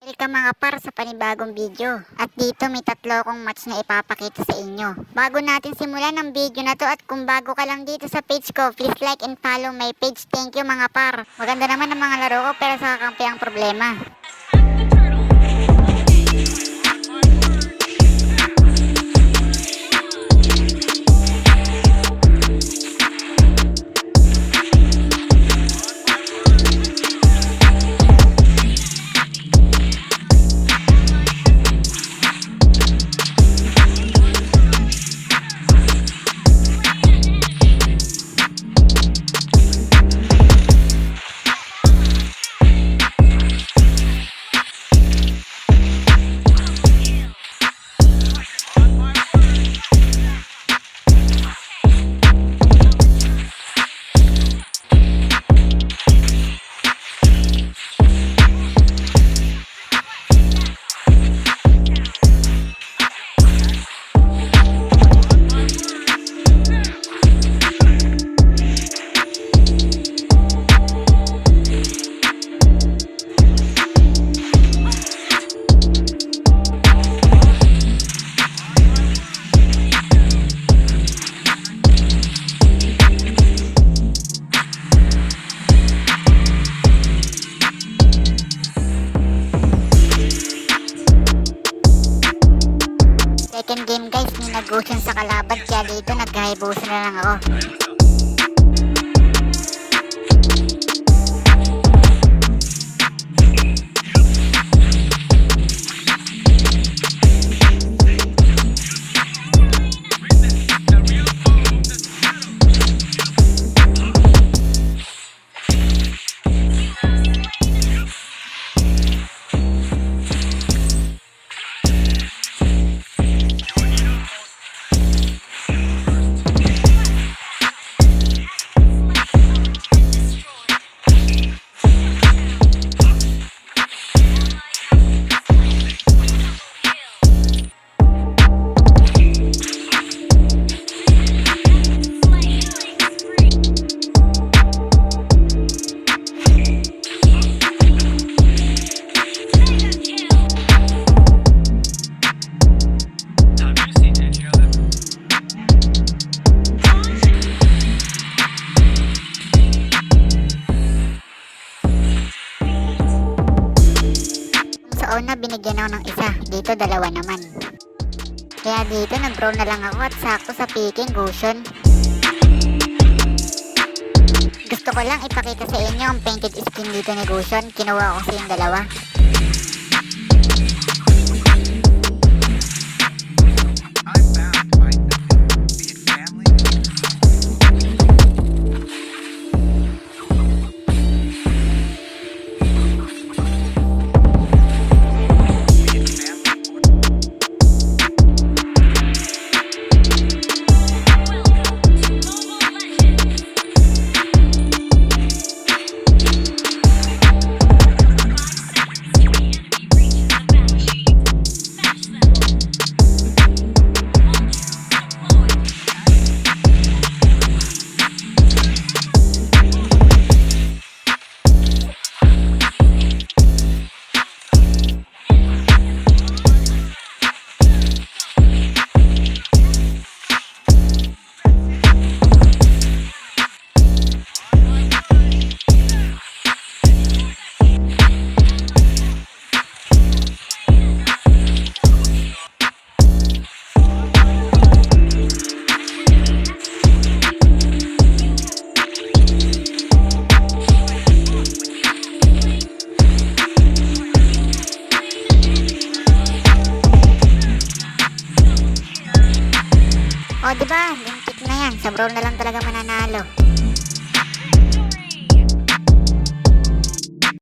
Welcome mga par sa panibagong video. At dito may tatlo akong match na ipapakita sa inyo. Bago natin simulan ang video na to at kung bago ka lang dito sa page ko, please like and follow my page. Thank you mga par. Maganda naman ang mga laro ko pero sa kakampi ang problema. Second game guys, may nag-ocean sa kalaban kaya dito nagkahibusan na lang ako. Sa una binigyan ako ng isa, dito dalawa naman. Kaya dito nag-roll na lang ako at sakto sa picking cushion. Gusto ko lang ipakita sa inyo ang painted skin dito ni cushion, kinuha ko sa yung dalawa. O diba, lintik na yan. Sa brawl na lang talaga mananalo.